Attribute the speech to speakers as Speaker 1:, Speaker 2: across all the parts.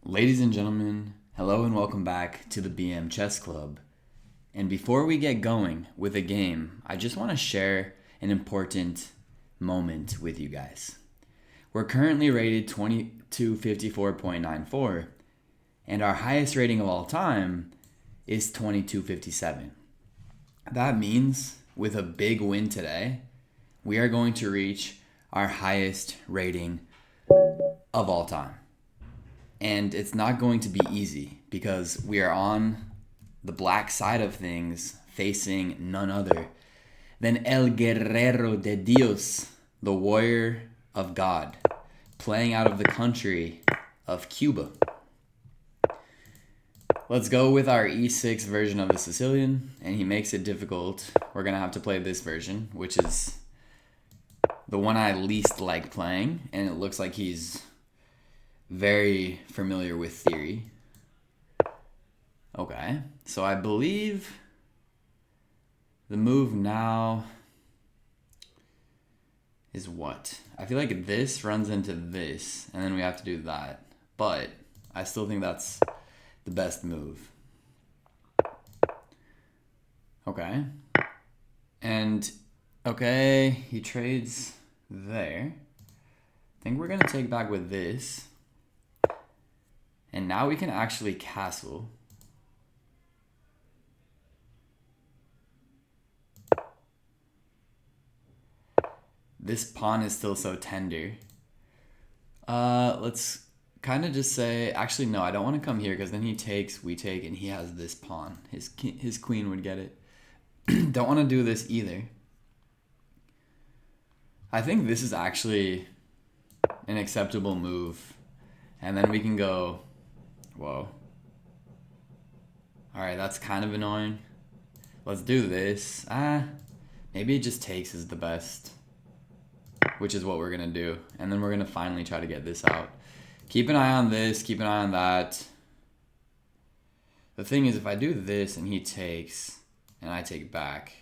Speaker 1: Ladies and gentlemen, hello and welcome back to the BM Chess Club. And before we get going with a game, I just want to share an important moment with you guys. We're currently rated 2254.94, and our highest rating of all time is 2257. That means with a big win today, we are going to reach our highest rating of all time. And it's not going to be easy because we are on the black side of things, facing none other than El Guerrero de Dios, the warrior of God, playing out of the country of Cuba. Let's go with our E6 version of the Sicilian, and he makes it difficult. We're going to have to play this version, which is the one I least like playing, and it looks like he's very familiar with theory. Okay, so I believe the move now is what? I feel like this runs into this, and then we have to do that. But I still think that's the best move. Okay. And, okay, he trades there. I think we're going to take back with this. And now we can actually castle. This pawn is still so tender. Let's kind of just say, actually no, I don't want to come here because then he takes, we take, and he has this pawn. His queen would get it. Don't want to do this either. I think this is actually an acceptable move. And then we can go, whoa. Alright, that's kind of annoying. Let's do this. Maybe it just takes is the best, which is what we're going to do. And then we're going to finally try to get this out. Keep an eye on this, keep an eye on that. The thing is, if I do this and he takes, and I take back,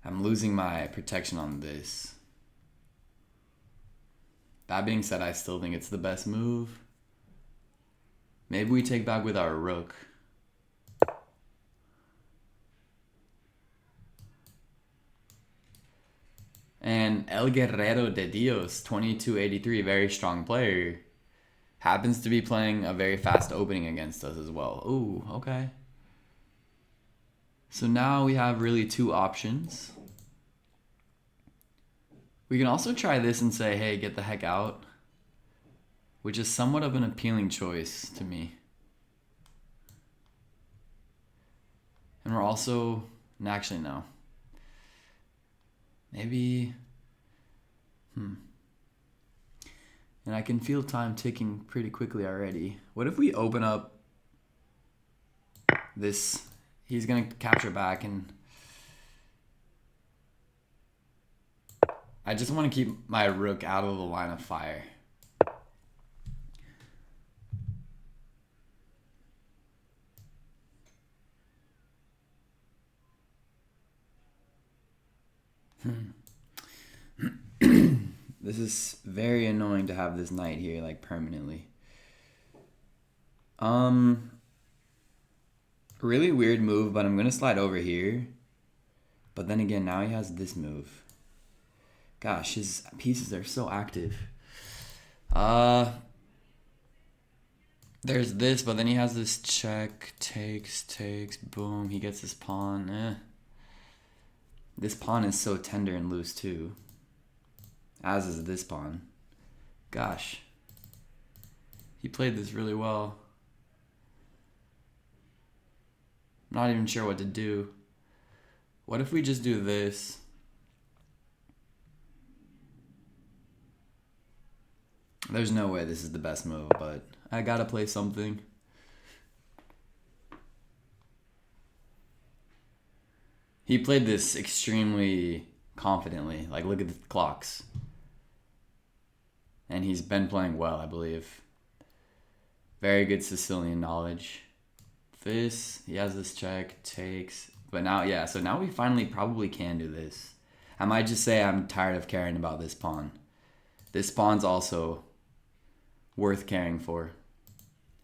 Speaker 1: I'm losing my protection on this. That being said, I still think it's the best move. Maybe we take back with our rook. And El Guerrero de Dios, 2283, very strong player, happens to be playing a very fast opening against us as well. Ooh, okay. So now we have really two options. We can also try this and say, hey, get the heck out, which is somewhat of an appealing choice to me. And we're also, actually no. Maybe, and I can feel time ticking pretty quickly already. What if we open up this? He's going to capture back, and I just want to keep my rook out of the line of fire. This is very annoying to have this knight here, like, permanently. Really weird move, but I'm going to slide over here. But then again, now he has this move. Gosh, his pieces are so active. There's this, but then he has this check, takes, boom. He gets his pawn. This pawn is so tender and loose too. As is this pawn. Gosh. He played this really well. I'm not even sure what to do. What if we just do this? There's no way this is the best move, but I gotta play something. He played this extremely confidently. Like, look at the clocks. And he's been playing well, I believe. Very good Sicilian knowledge. This, he has this check, takes. But now, yeah, so now we finally probably can do this. I might just say I'm tired of caring about this pawn. This pawn's also worth caring for.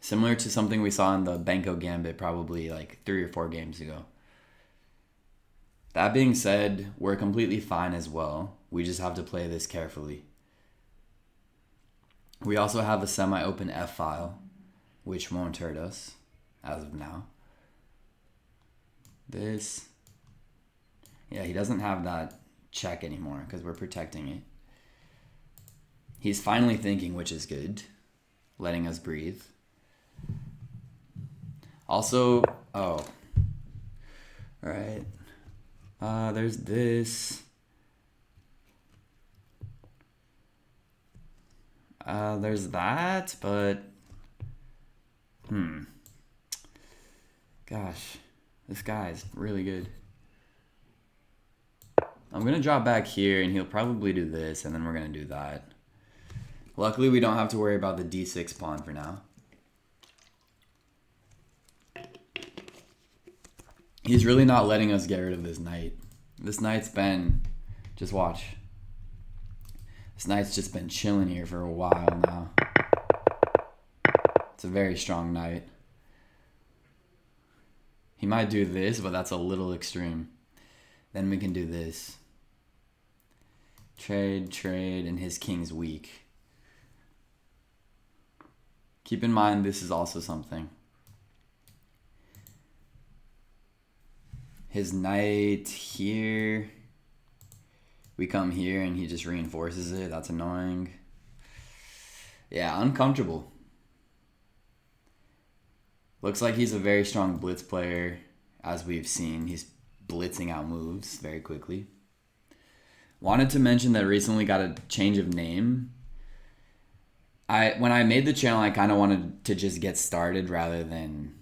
Speaker 1: Similar to something we saw in the Benko Gambit probably like 3 or 4 games ago. That being said, we're completely fine as well. We just have to play this carefully. We also have a semi-open F-file, which won't hurt us as of now. This. Yeah, he doesn't have that check anymore because we're protecting it. He's finally thinking, which is good. Letting us breathe. Also, oh. Alright. There's this. There's that, but... Gosh, this guy's really good. I'm going to drop back here, and he'll probably do this, and then we're going to do that. Luckily, we don't have to worry about the d6 pawn for now. He's really not letting us get rid of this knight. This knight's been... Just watch. This knight's just been chilling here for a while now. It's a very strong knight. He might do this, but that's a little extreme. Then we can do this. Trade, and his king's weak. Keep in mind, this is also something. His knight here. We come here and he just reinforces it. That's annoying. Yeah, uncomfortable. Looks like he's a very strong blitz player. As we've seen, he's blitzing out moves very quickly. Wanted to mention that recently got a change of name. When I made the channel, I kind of wanted to just get started rather than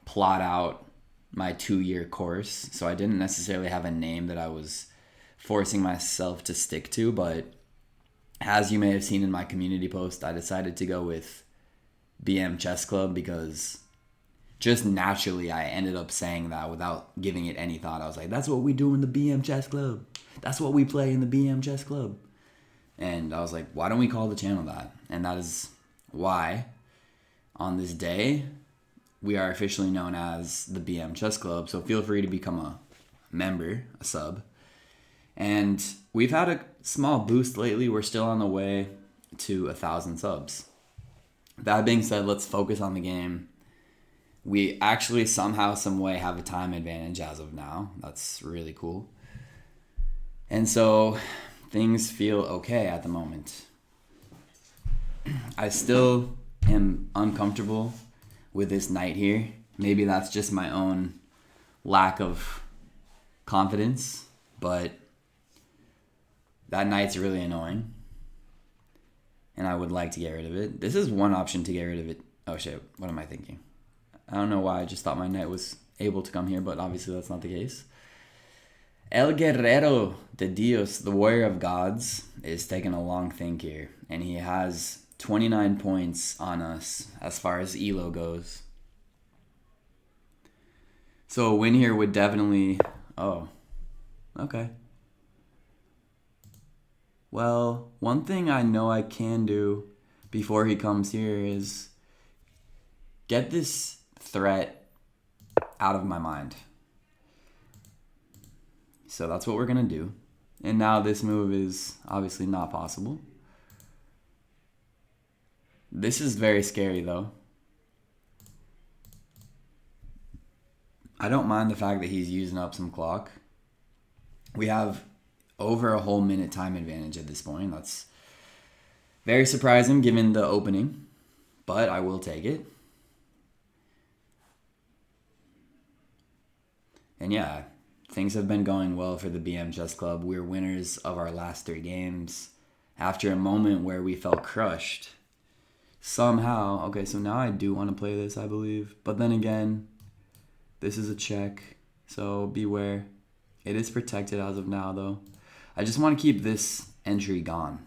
Speaker 1: plot out my 2-year course. So I didn't necessarily have a name that I was forcing myself to stick to. But as you may have seen in my community post, I decided to go with BM Chess Club because just naturally I ended up saying that without giving it any thought. I was like, that's what we do in the BM Chess Club. That's what we play in the BM Chess Club. And I was like, why don't we call the channel that? And that is why on this day we are officially known as the BM Chess Club. So feel free to become a member, a sub. And we've had a small boost lately. We're still on the way to 1,000 subs. That being said, let's focus on the game. We actually somehow, some way have a time advantage as of now. That's really cool. And so things feel okay at the moment. I still am uncomfortable with this knight here. Maybe that's just my own lack of confidence, but that knight's really annoying. And I would like to get rid of it. This is one option to get rid of it. Oh shit, what am I thinking? I don't know why I just thought my knight was able to come here, but obviously that's not the case. El Guerrero de Dios, the warrior of gods, is taking a long think here. And he has 29 points on us as far as ELO goes. So a win here would definitely... Oh, okay. Well, one thing I know I can do before he comes here is get this threat out of my mind. So that's what we're going to do. And now this move is obviously not possible. This is very scary though. I don't mind the fact that he's using up some clock. We have over a whole minute time advantage at this point. That's very surprising given the opening, but I will take it. And yeah, things have been going well for the BM Chess Club. We're winners of our last 3 games after a moment where we felt crushed. Somehow, okay, so now I do want to play this, I believe. But then again, this is a check, so beware. It is protected as of now, though. I just want to keep this entry gone.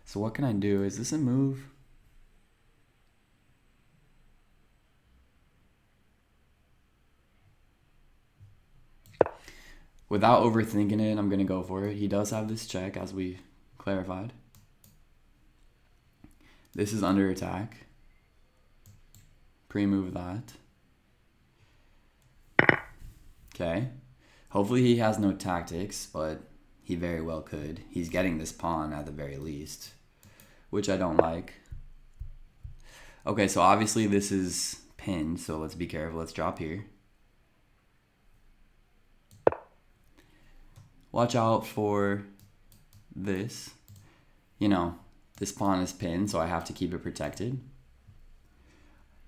Speaker 1: So what can I do? Is this a move? Without overthinking it, I'm going to go for it. He does have this check, as we clarified. This is under attack. Pre-move that. Okay. Hopefully he has no tactics, but he very well could. He's getting this pawn at the very least, which I don't like. Okay, so obviously this is pinned, so let's be careful. Let's drop here. Watch out for this. You know, this pawn is pinned, so I have to keep it protected.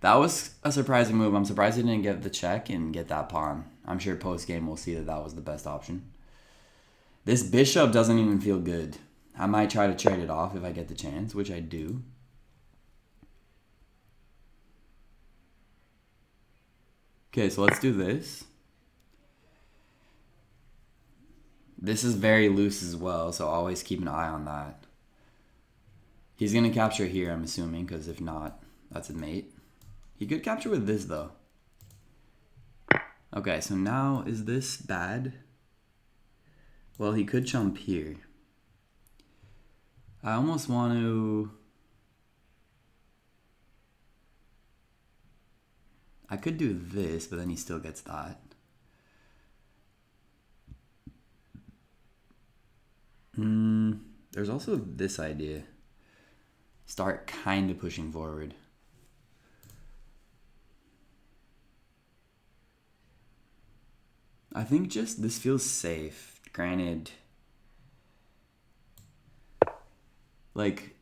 Speaker 1: That was a surprising move. I'm surprised he didn't get the check and get that pawn. I'm sure post-game we'll see that that was the best option. This bishop doesn't even feel good. I might try to trade it off if I get the chance, which I do. Okay, so let's do this. This is very loose as well, so always keep an eye on that. He's going to capture here, I'm assuming, because if not, that's a mate. He could capture with this, though. Okay, so now, is this bad? Well, he could chump here. I almost want to... I could do this, but then he still gets that. There's also this idea. Start kind of pushing forward. I think just this feels safe. Granted, like,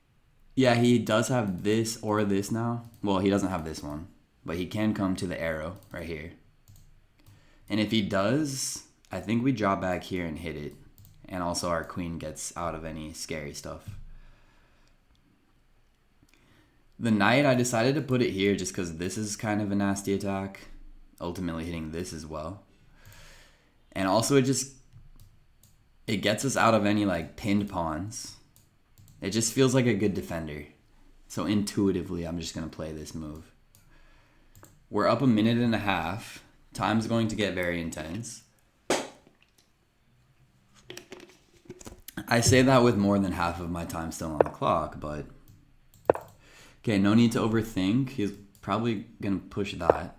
Speaker 1: yeah, he does have this or this now. Well, he doesn't have this one, but he can come to the arrow right here. And if he does, I think we drop back here and hit it. And also our queen gets out of any scary stuff. The knight, I decided to put it here just because this is kind of a nasty attack. Ultimately hitting this as well. And also it gets us out of any like pinned pawns. It just feels like a good defender. So intuitively, I'm just going to play this move. We're up 1.5 minutes. Time's going to get very intense. I say that with more than half of my time still on the clock, but... Okay, no need to overthink. He's probably going to push that.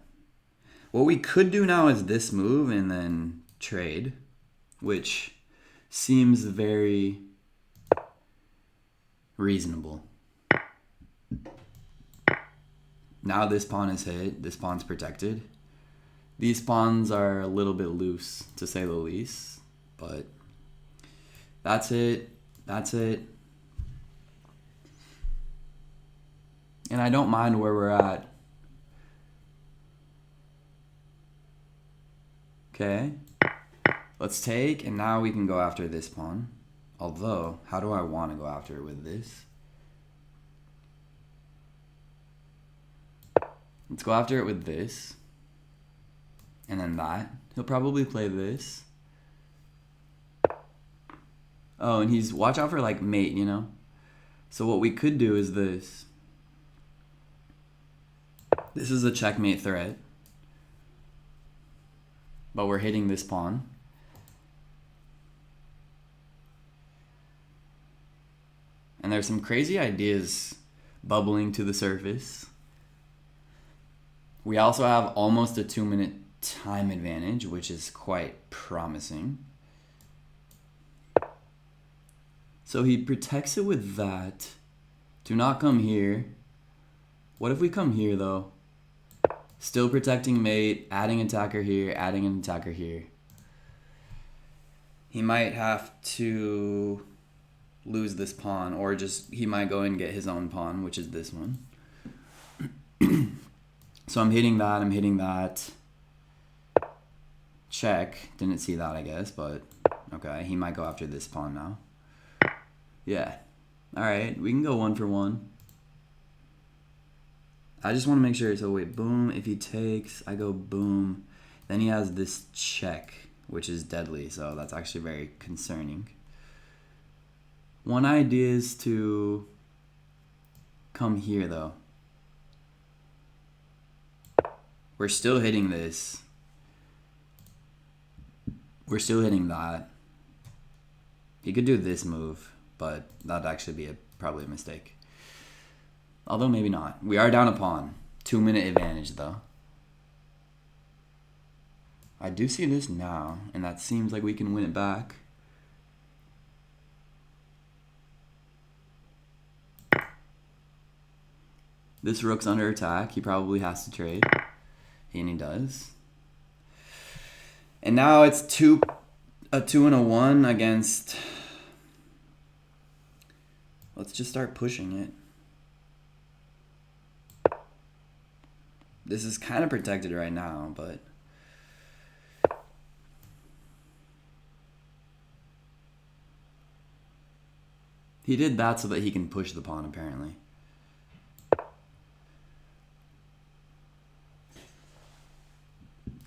Speaker 1: What we could do now is this move and then trade, which seems very reasonable. Now this pawn is hit. This pawn's protected. These pawns are a little bit loose, to say the least, but that's it. That's it. And I don't mind where we're at. Okay. Let's take, and now we can go after this pawn. Although, how do I want to go after it with this? Let's go after it with this. And then that. He'll probably play this. Oh, and he's... Watch out for, like, mate, you know? So what we could do is this. This is a checkmate threat. But we're hitting this pawn. And there's some crazy ideas bubbling to the surface. We also have almost a 2-minute time advantage, which is quite promising. So he protects it with that. Do not come here. What if we come here, though? Still protecting mate, adding attacker here, adding an attacker here. He might have to lose this pawn, or just he might go and get his own pawn, which is this one. So I'm hitting that, I'm hitting that. Check. Didn't see that, I guess, but okay. He might go after this pawn now. Yeah. Alright, we can go 1 for 1. I just want to make sure. So wait, boom. If he takes, I go boom. Then he has this check, which is deadly. So that's actually very concerning. One idea is to come here, though. We're still hitting this. We're still hitting that. He could do this move, but that'd actually be probably a mistake. Although maybe not. We are down a pawn. 2-minute advantage, though. I do see this now, and that seems like we can win it back. This rook's under attack. He probably has to trade. And he does. And now it's a 2 and a 1 against... Let's just start pushing it. This is kind of protected right now, but... He did that so that he can push the pawn, apparently.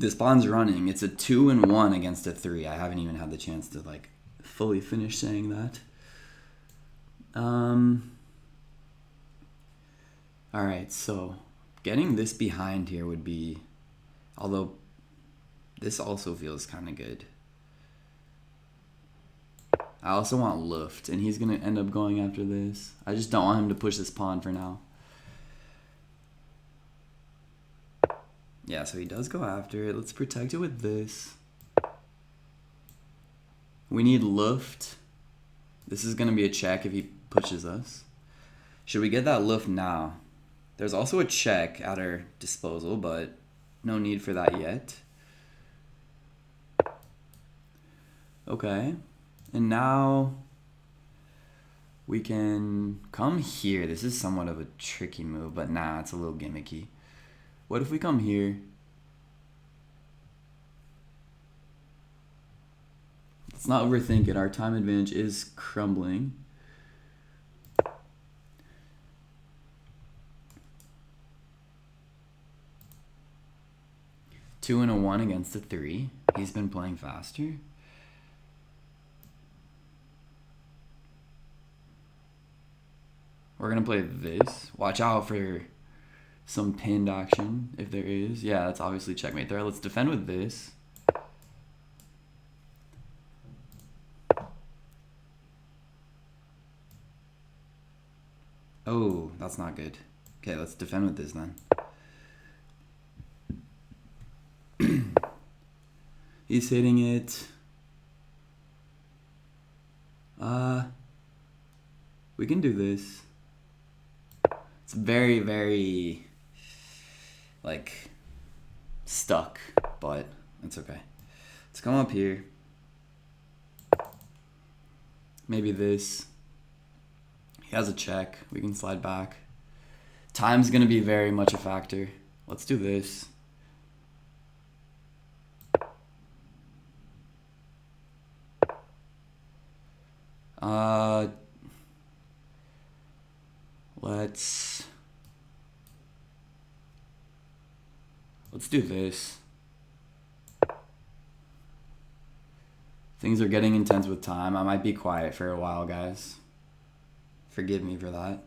Speaker 1: This pawn's running. It's a 2 and 1 against a 3. I haven't even had the chance to, like, fully finish saying that. Alright, so getting this behind here would be... Although, this also feels kind of good. I also want Luft, and he's going to end up going after this. I just don't want him to push this pawn for now. Yeah, so he does go after it. Let's protect it with this. We need Luft. This is going to be a check if he pushes us. Should we get that Luft now? There's also a check at our disposal, but no need for that yet. Okay. And now we can come here. This is somewhat of a tricky move, but nah, it's a little gimmicky. What if we come here? Let's not overthink it. Our time advantage is crumbling. Two and a 1 against a 3. He's been playing faster. We're going to play this. Watch out for some pinned action, if there is. Yeah, that's obviously checkmate there. Let's defend with this. Oh, that's not good. Okay, let's defend with this then. He's hitting it. We can do this. It's very, very, like, stuck, but it's okay. Let's come up here. Maybe this. He has a check. We can slide back. Time's going to be very much a factor. Let's do this. Let's do this. Things are getting intense with time. I might be quiet for a while, guys. Forgive me for that.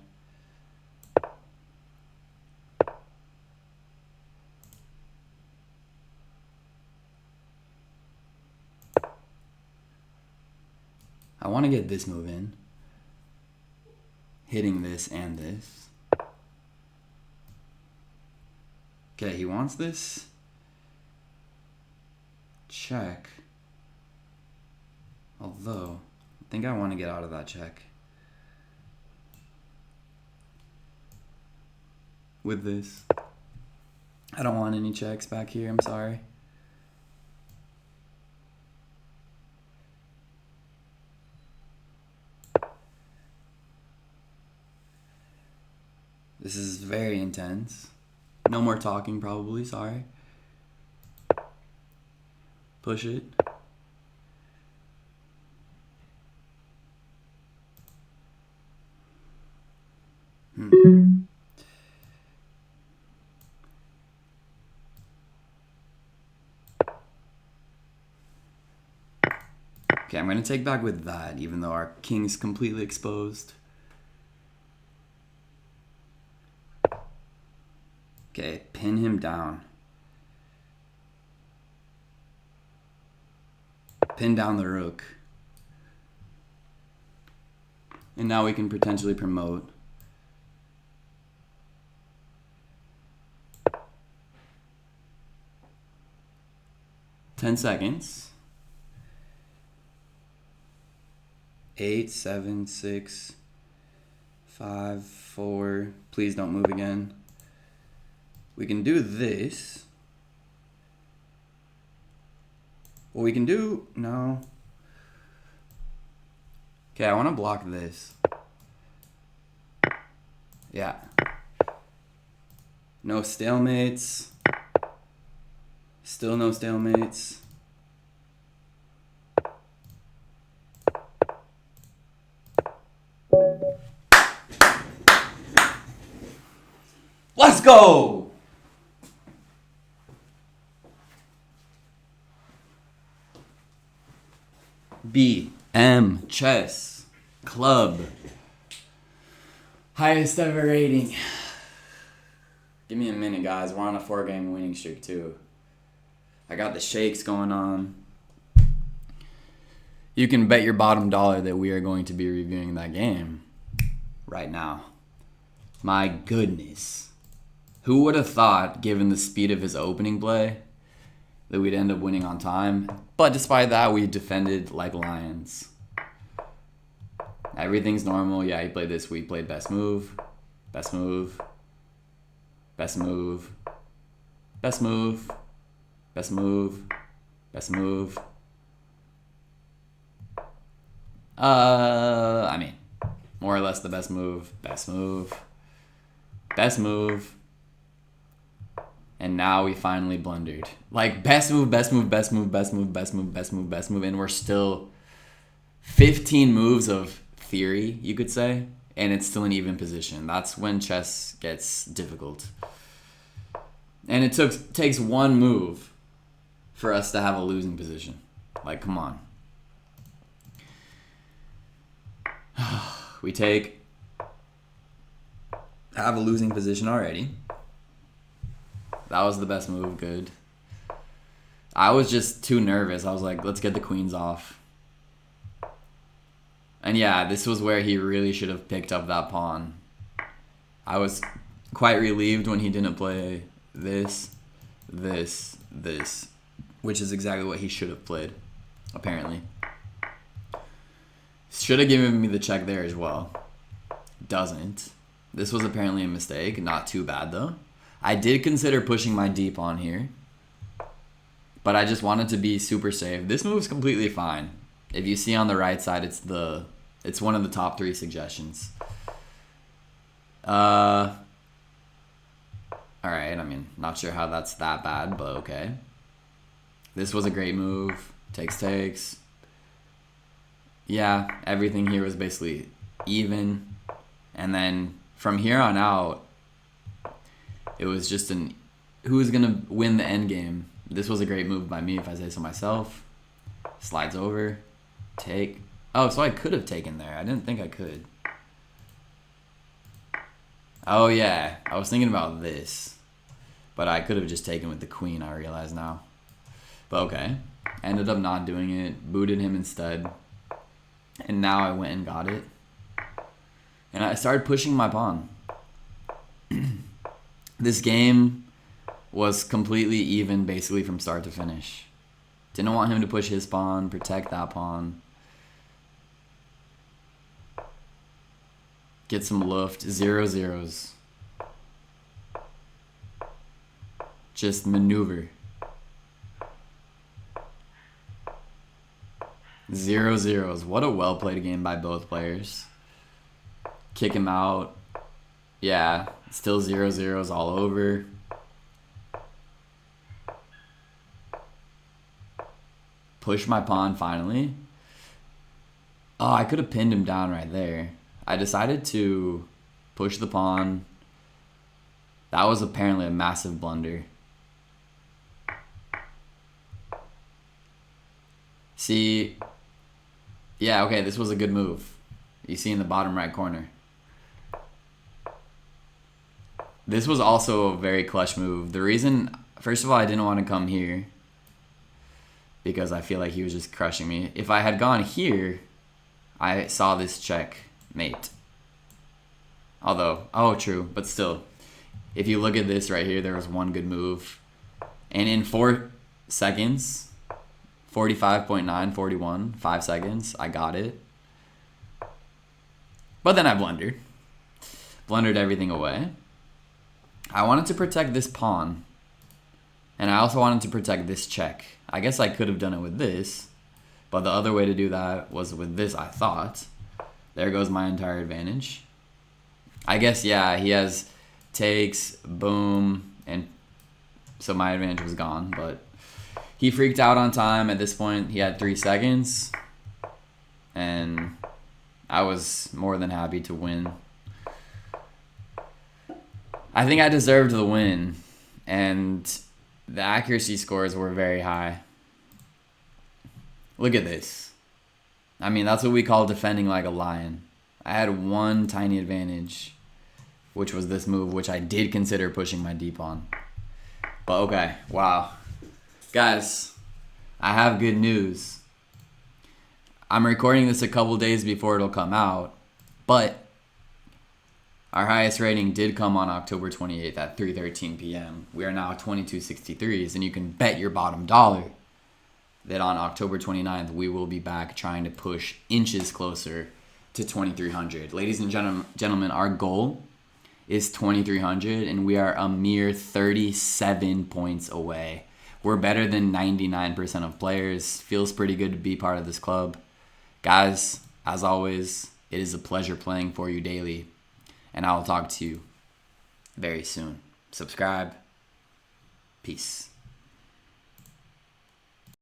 Speaker 1: I want to get this move in. Hitting this and this. Okay, he wants this. Check. Although, I think I want to get out of that check. With this. I don't want any checks back here, I'm sorry. This is very intense. No more talking probably, sorry. Push it. Okay, I'm going to take back with that, even though our king's completely exposed. Okay, pin him down. Pin down the rook. And now we can potentially promote. 10 seconds. 8, 7, 6, 5, 4. Please don't move again. We can do this. Well, we can do... No. Okay, I want to block this. Yeah. No stalemates. Still no stalemates. Let's go! BM Chess Club. Highest ever rating. Give me a minute, guys. We're on a 4-game winning streak, too. I got the shakes going on. You can bet your bottom dollar that we are going to be reviewing that game right now. My goodness. Who would have thought, given the speed of his opening play, that we'd end up winning on time? But despite that, we defended like lions. Everything's normal. Yeah, he played this week. Played best move. Best move. Best move. Best move. Best move. Best move. I mean, more or less the best move. Best move. Best move. And now we finally blundered. Like, best move, best move, best move, best move, best move, best move, best move. And we're still 15 moves of theory, you could say. And it's still an even position. That's when chess gets difficult. And it takes one move for us to have a losing position. Like, come on. We have a losing position already. That was the best move. Good. I was just too nervous. I was like, let's get the queens off. And yeah, this was where he really should have picked up that pawn. I was quite relieved when he didn't play this, which is exactly what he should have played, apparently. Should have given me the check there as well. Doesn't. This was apparently a mistake. Not too bad, though. I did consider pushing my d pawn here, but I just wanted to be super safe. This move's completely fine. If you see on the right side, it's one of the top 3 suggestions. Alright, I mean, not sure how that's that bad, but okay. This was a great move. Takes. Yeah, everything here was basically even. And then from here on out, it was just who's going to win the end game. This was a great move by me, if I say so myself. Slides over. Take. Oh, so I could have taken there. I didn't think I could. Oh, yeah. I was thinking about this. But I could have just taken with the queen, I realize now. But okay. Ended up not doing it. Booted him instead. And now I went and got it. And I started pushing my pawn. This game was completely even basically from start to finish. Didn't want him to push his pawn, protect that pawn. Get some luft. 0-0s. Just maneuver. 0-0s. What a well-played game by both players. Kick him out. Yeah, still 0-0s all over. Push my pawn finally. Oh, I could have pinned him down right there. I decided to push the pawn. That was apparently a massive blunder. See, yeah, okay, this was a good move. You see in the bottom right corner. This was also a very clutch move. The reason, first of all, I didn't want to come here because I feel like he was just crushing me. If I had gone here, I saw this checkmate. Although, oh, true, but still. If you look at this right here, there was one good move. And in 4 seconds, 45.9, 41, 5 seconds. I got it. But then I blundered everything away. I wanted to protect this pawn. And I also wanted to protect this check. I guess I could have done it with this. But the other way to do that was with this, I thought. There goes my entire advantage. I guess, yeah, he has takes, boom, and so my advantage was gone. But he freaked out on time. At this point, he had 3 seconds. And I was more than happy to win. I think I deserved the win. And the accuracy scores were very high. Look at this. I mean, that's what we call defending like a lion. I had one tiny advantage, which was this move, which I did consider pushing my deep on. But okay, wow. Guys, I have good news. I'm recording this a couple days before it'll come out, but our highest rating did come on October 28th at 3:13 p.m. We are now 2263s, and you can bet your bottom dollar that on October 29th, we will be back trying to push inches closer to 2300. Ladies and gentlemen, our goal is 2300, and we are a mere 37 points away. We're better than 99% of players. Feels pretty good to be part of this club. Guys, as always, it is a pleasure playing for you daily, and I will talk to you very soon. Subscribe. Peace.